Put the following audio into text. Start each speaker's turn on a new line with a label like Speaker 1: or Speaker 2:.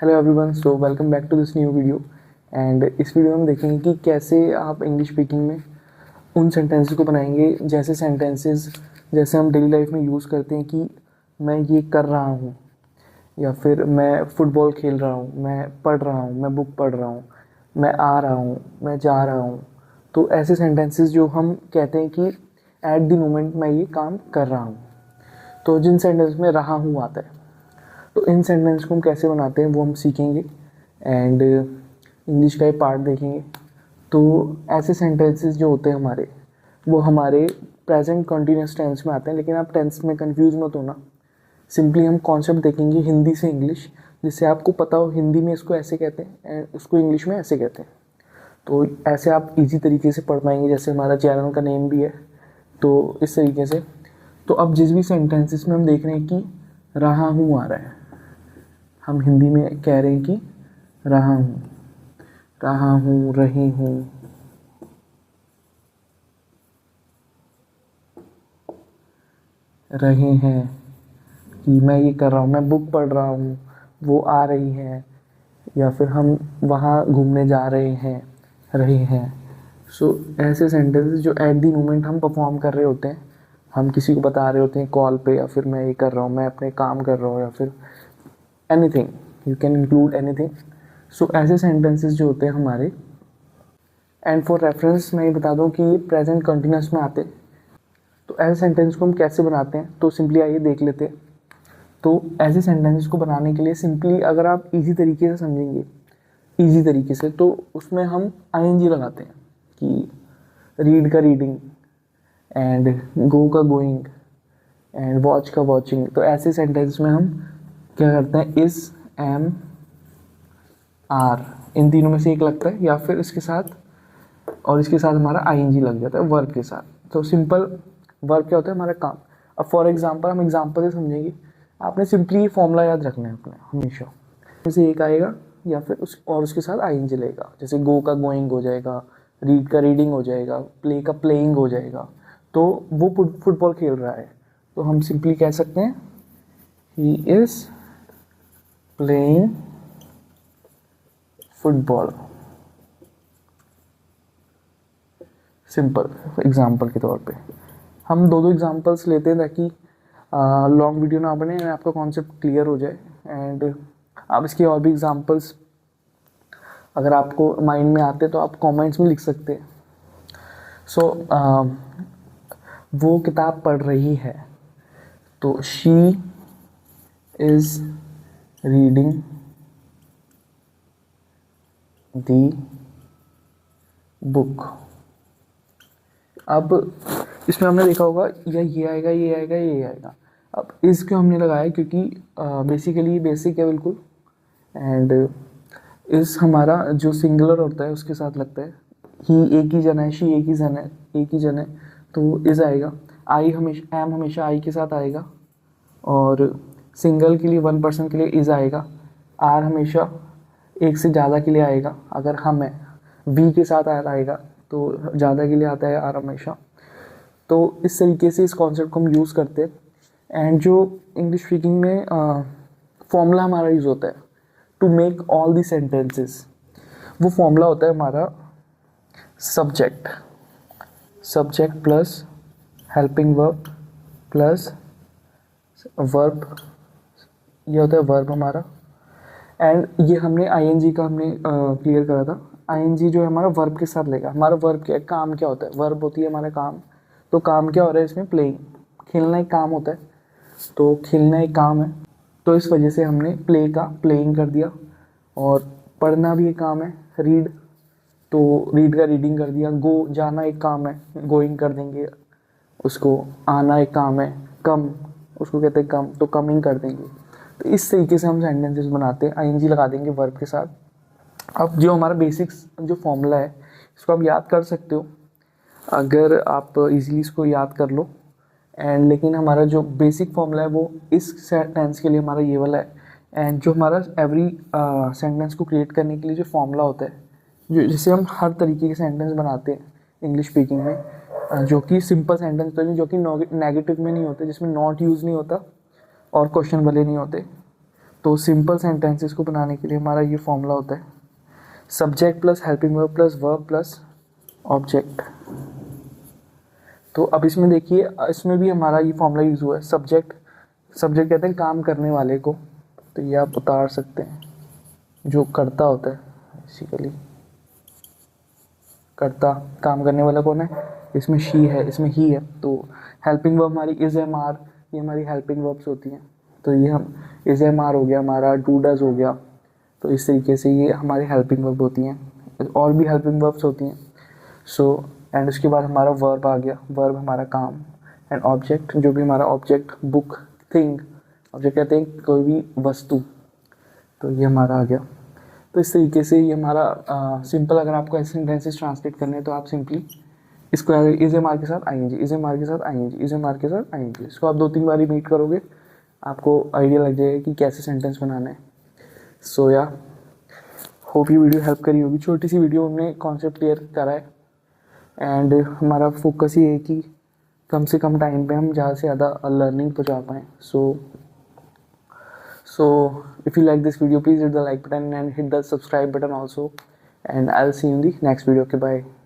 Speaker 1: Hello everyone, so welcome back to this new video. And इस video में हम देखेंगे कि कैसे आप इंग्लिश स्पीकिंग में उन सेंटेंसेस को बनाएंगे जैसे हम डेली लाइफ में यूज़ करते हैं कि मैं ये कर रहा हूँ, या फिर मैं फुटबॉल खेल रहा हूँ, मैं पढ़ रहा हूँ, मैं बुक पढ़ रहा हूँ, मैं आ रहा हूँ, मैं जा रहा हूँ। तो ऐसे सेंटेंसेस जो हम कहते हैं कि एट द मोमेंट मैं ये काम कर रहा हूँ, तो जिन सेंटेंस में रहा हूँ आता है, तो इन सेंटेंस को हम कैसे बनाते हैं वो हम सीखेंगे। एंड इंग्लिश का एक पार्ट देखेंगे। तो ऐसे सेंटेंसेस जो होते हैं वो हमारे प्रेजेंट कंटिन्यूस टेंस में आते हैं, लेकिन आप टेंस में कंफ्यूज मत होना। सिंपली हम कॉन्सेप्ट देखेंगे हिंदी से इंग्लिश, जिससे आपको पता हो हिंदी में इसको ऐसे कहते हैं एंड उसको इंग्लिश में ऐसे कहते हैं। तो ऐसे आप इजी तरीके से पढ़ पाएंगे, जैसे हमारा चैनल का नेम भी है, तो इस तरीके से। तो अब जिस भी सेंटेंसेस में हम देख रहे हैं कि रहा हूँ आ रहा है, हम हिंदी में कह रहे हैं कि रहा हूँ, रही हूँ, रहे हैं, कि मैं ये कर रहा हूँ, मैं बुक पढ़ रहा हूँ, वो आ रही है, या फिर हम वहाँ घूमने जा रहे हैं। सो ऐसे सेंटेंसेस जो एट दी मोमेंट हम परफॉर्म कर रहे होते हैं, हम किसी को बता रहे होते हैं कॉल पे, या फिर मैं ये कर रहा हूँ, मैं अपने काम कर रहा हूँ, या फिर anything, you can include anything. So ऐसे सेंटेंसेस जो होते हैं हमारे, एंड फॉर रेफरेंस मैं ये बता दूं कि ये प्रेजेंट कंटिन्यूस में आते हैं। तो ऐसे सेंटेंस को हम कैसे बनाते हैं, तो सिंपली आइए देख लेते हैं। तो ऐसे सेंटेंसेस को बनाने के लिए सिंपली अगर आप इजी तरीके से समझेंगे, इजी तरीके से, तो उसमें हम आईएनजी लगाते हैं कि रीड का रीडिंग, एंड गो का गोइंग, एंड वॉच का वॉचिंग। तो ऐसे सेंटेंस में हम क्या करते हैं, इज, एम, आर, इन तीनों में से एक लगता है, या फिर इसके साथ और इसके साथ हमारा आईएनजी लग जाता है वर्ब के साथ। तो सिंपल वर्ब क्या होता है, हमारा काम। अब फॉर एग्जांपल हम एग्जांपल से समझेंगे। आपने सिंपली ये फॉर्मूला याद रखना है अपने हमेशा, जैसे एक आएगा या फिर उसके साथ आईएनजी लगेगा। जैसे गो का गोइंग हो जाएगा, रीड का रीडिंग हो जाएगा, प्ले का प्लेइंग हो जाएगा। तो वो फुटबॉल खेल रहा है, तो हम सिंपली कह सकते हैं he is playing football. Simple example के तौर पे हम दो एग्जाम्पल्स लेते हैं, ताकि लॉन्ग वीडियो ना बने, आपका कॉन्सेप्ट क्लियर हो जाए। एंड आप इसके और भी एग्जाम्पल्स अगर आपको माइंड में आते हैं तो आप कमेंट्स में लिख सकते हैं। सो वो किताब पढ़ रही है, तो she is reading the book. अब इसमें हमने देखा होगा या ये आएगा, ये आएगा, ये आएगा। अब इस क्यों हमने लगाया, क्योंकि बेसिकली बेसिक है बिल्कुल। एंड इस हमारा जो सिंगुलर होता है उसके साथ लगता है। ही एक ही जन है, शी एक ही जन है, तो इज आएगा। आई हमेशा, एम हमेशा आई के साथ आएगा, और सिंगल के लिए, वन पर्सन के लिए इज आएगा। आर हमेशा एक से ज़्यादा के लिए आएगा, अगर हम है। वी के साथ आर आएगा, तो ज़्यादा के लिए आता है आर हमेशा। तो इस तरीके से इस कॉन्सेप्ट को हम यूज़ करते हैं। एंड जो इंग्लिश स्पीकिंग में फॉर्मूला हमारा यूज़ होता है to make all the sentences, वो फॉर्मूला होता है हमारा subject plus helping verb plus verb, ये होता है वर्ब हमारा। एंड ये हमने आईएनजी का हमने क्लियर करा था। आईएनजी जो है हमारा वर्ब के साथ लेगा। हमारा वर्ब क्या है, काम क्या होता है, वर्ब होती है हमारा काम। तो काम क्या हो रहा है इसमें, प्लेइंग, खेलना एक काम होता है, तो खेलना एक काम है। तो इस वजह से हमने प्ले का प्लेइंग कर दिया। और पढ़ना भी एक काम है, रीड, तो रीड का रीडिंग कर दिया। गो, जाना एक काम है, गोइंग कर देंगे उसको। आना एक काम है, कम, उसको कहते हैं कम, तो कमिंग कर देंगे। तो इस तरीके से हम सेंटेंसेस बनाते हैं, आईएनजी लगा देंगे वर्ब के साथ। अब जो हमारा बेसिक्स जो फॉर्मूला है, इसको आप याद कर सकते हो अगर आप इजीली इसको याद कर लो। एंड लेकिन हमारा जो बेसिक फॉर्मूला है वो इस टेंस के लिए हमारा ये वाला है। एंड जो हमारा एवरी सेंटेंस को क्रिएट करने के लिए जो फॉर्मूला होता है, जो जिससे हम हर तरीके के सेंटेंस बनाते हैं इंग्लिश स्पीकिंग में, जो कि सिंपल सेंटेंस तो नहीं, जो कि नेगेटिव में नहीं होते, जिसमें नॉट यूज़ नहीं होता और क्वेश्चन वाले नहीं होते, तो सिंपल सेंटेंसेस को बनाने के लिए हमारा ये फॉर्मूला होता है subject plus helping verb plus verb plus object. तो अब इसमें देखिए, इसमें भी हमारा ये फॉर्मूला यूज़ हुआ है। सब्जेक्ट कहते हैं काम करने वाले को, तो ये आप उतार सकते हैं, जो करता होता है बेसिकली। करता, काम करने वाला कौन है, इसमें शी है, इसमें ही है। तो हेल्पिंग वर्ब हमारी इज एम आर, ये हमारी हेल्पिंग वर्ब्स होती हैं। तो ये हम इज एम आर हो गया हमारा, डू डज हो गया। तो इस तरीके से ये हमारी हेल्पिंग वर्ब होती हैं। और भी हेल्पिंग वर्ब्स होती हैं। सो एंड उसके बाद हमारा वर्ब आ गया, वर्ब हमारा काम, एंड ऑब्जेक्ट जो भी हमारा ऑब्जेक्ट, बुक, थिंग। ऑब्जेक्ट कहते हैं कोई भी वस्तु, तो ये हमारा आ गया। तो इस तरीके से ये हमारा सिंपल, अगर आपको ऐसे सेंटेंसेस ट्रांसलेट करने हैं तो आप सिंपली इसको इज एम आर के साथ आएंगे, इज एम आर के साथ आएंगे, इज एम आर के साथ आएंगे। इसको आप 2-3 बार मीट करोगे, आपको आइडिया लग जाएगा कि कैसे सेंटेंस बनाना है। सो या होप ये वीडियो हेल्प करी होगी। छोटी सी वीडियो हमने कॉन्सेप्ट क्लियर करा है, एंड हमारा फोकस ये है कि कम से कम टाइम पे हम ज़्यादा से ज़्यादा लर्निंग पहुँचा पाएँ। So if you like this video, please hit the like button and hit the subscribe button also, and I'll see you in the next video. Okay, bye.